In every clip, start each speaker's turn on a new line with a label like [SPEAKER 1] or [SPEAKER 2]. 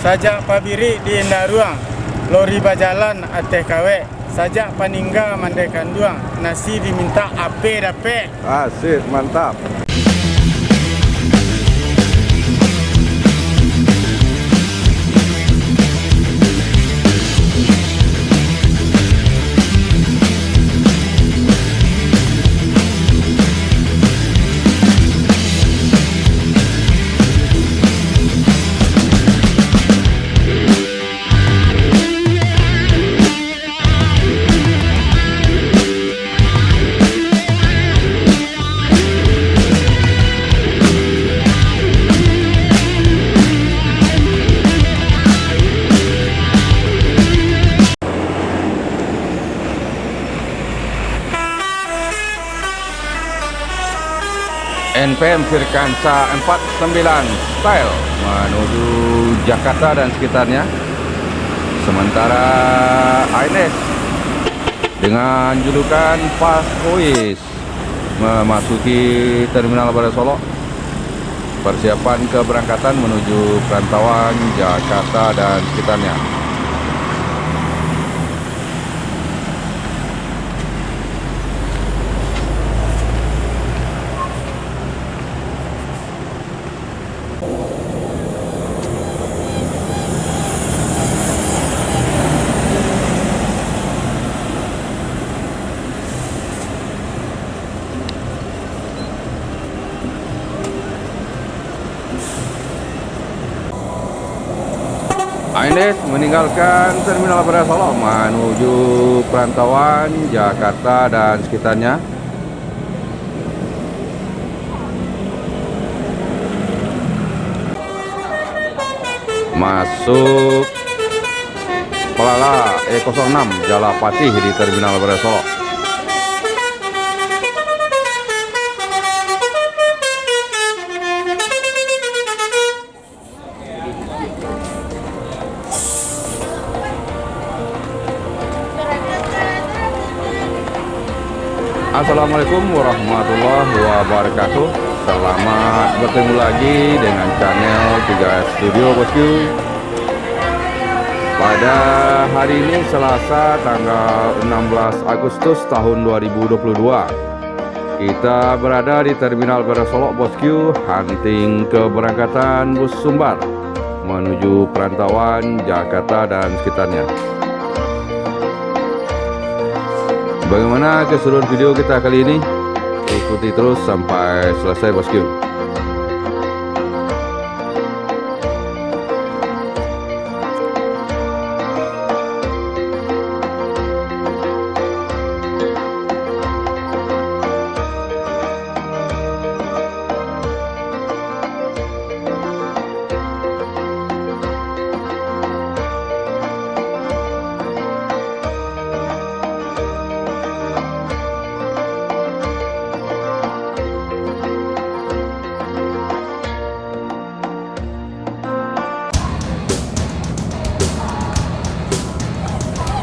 [SPEAKER 1] sajak pabiri di Indaruang, lori bajalan ATKW, sajak paningga mandai kanduang, nasi diminta ape dape.
[SPEAKER 2] Asik, mantap. NPM Firkansa 49 Style menuju Jakarta dan sekitarnya. Sementara ANS dengan julukan Paskois memasuki Terminal Bandara Solok. Persiapan keberangkatan menuju perantauan Jakarta dan sekitarnya. ANS meninggalkan Terminal Bandara Solok menuju perantauan Jakarta dan sekitarnya. Masuk Pelala E06 Jalapatih di Terminal Bandara Solok. Assalamualaikum warahmatullahi wabarakatuh. Selamat bertemu lagi dengan channel 3 Studio Bosku. Pada hari ini Selasa tanggal 16 Agustus tahun 2022, kita berada di Terminal Bandara Solok Bosku, hunting keberangkatan bus Sumbar menuju perantauan Jakarta dan sekitarnya. Bagaimana keseruan video kita kali ini? Ikuti terus sampai selesai bosku.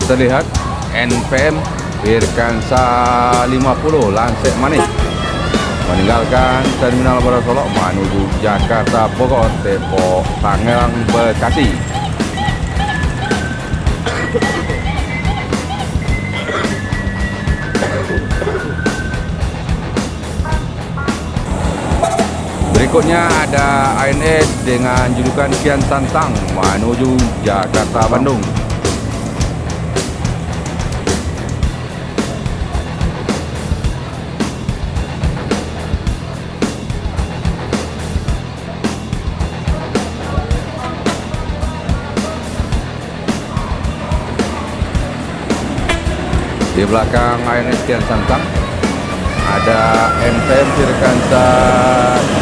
[SPEAKER 2] Terlihat NPM Firkansa 50 Lansek Manis meninggalkan Terminal Bandara Solok menuju Jakarta, Bogor, Depok, Tangerang, Bekasi. Berikutnya ada ANS dengan julukan Kian Santang menuju Jakarta, Bandung. Di belakang ANS Kian Santang ada NPM Firkansa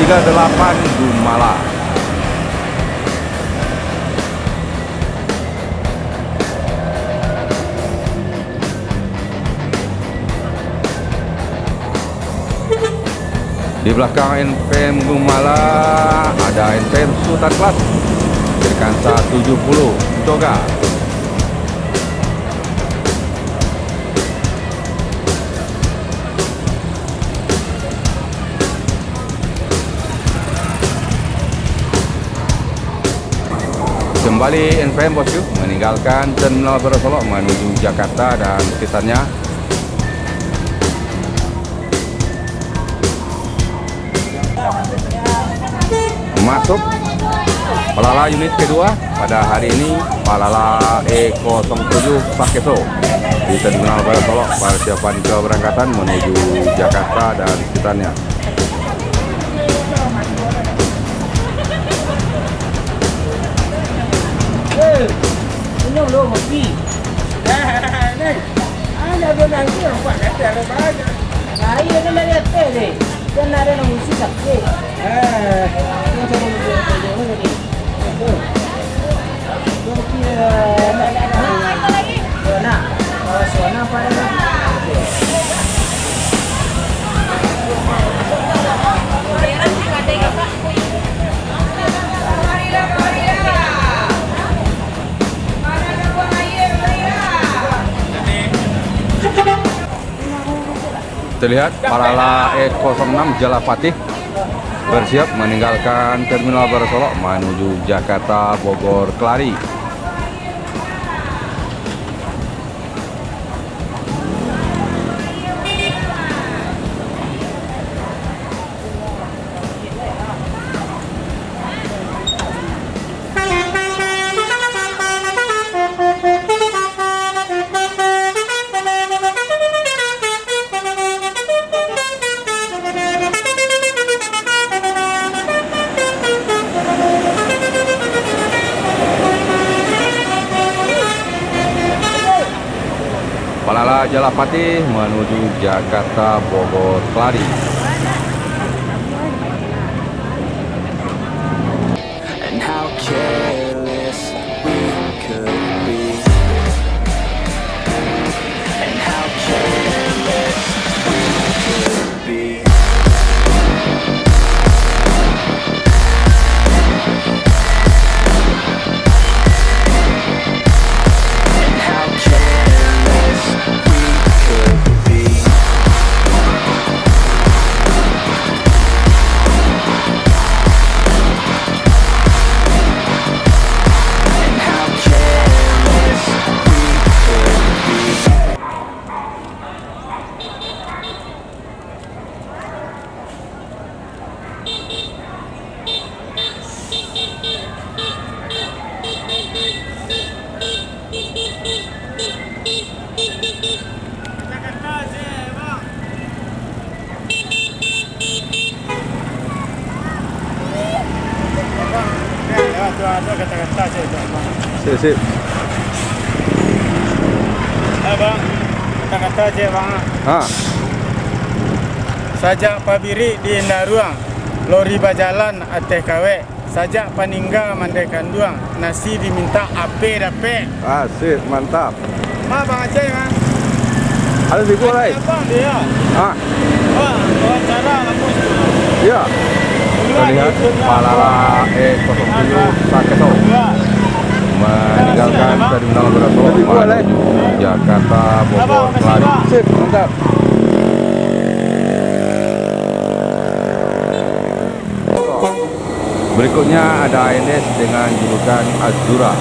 [SPEAKER 2] 38 Gumala. Di belakang NPM Gumala ada NPM Sultan Klas Firkansa 70 Toga. Kembali NPM bosku, meninggalkan Terminal Baru Solok menuju Jakarta dan sekitarnya. Masuk Palala unit kedua pada hari ini, Palala E07 Sakeso di Terminal Baru Solok, persiapan keberangkatan menuju Jakarta dan sekitarnya.
[SPEAKER 3] Ini lo hobi. Nih. Ada benang tu nampak kata ada banyak. Nah, ini ada lihat deh. Dan ada yang musik tak? Yang saya mau jual ni. Betul. Nah, suara pada.
[SPEAKER 2] Terlihat Palala E06 Jalapatih bersiap meninggalkan Terminal Baru Solok menuju Jakarta, Bogor, Kelari. Palala Jalapatih menuju Jakarta, Bogor, Kelari.
[SPEAKER 4] And how careless we could be, and how careless we could be. And how careless we could be. And how careless we could be.
[SPEAKER 1] Jakarta je, bang. Bang, tu ada kata-kata je, bang.
[SPEAKER 2] Sip.
[SPEAKER 1] Bang, kata-kata je, bang. Sajak pabiri di Indaruang, lori bajalan ATKW, sajak paningga mandaikan duang, nasi diminta ape dape.
[SPEAKER 2] Sip, mantap.
[SPEAKER 1] Ma bang Aceh, ma.
[SPEAKER 2] Ada siku lain?
[SPEAKER 1] Bang dia. Bang, wawancara kampus tu.
[SPEAKER 2] Ya. Terlihat Palala E07 Sakeso meninggalkan Terminal Baru Solok menuju Jakarta, Bogor, Kelari. Sip, mantap. Berikutnya ada ANS dengan julukan Azura.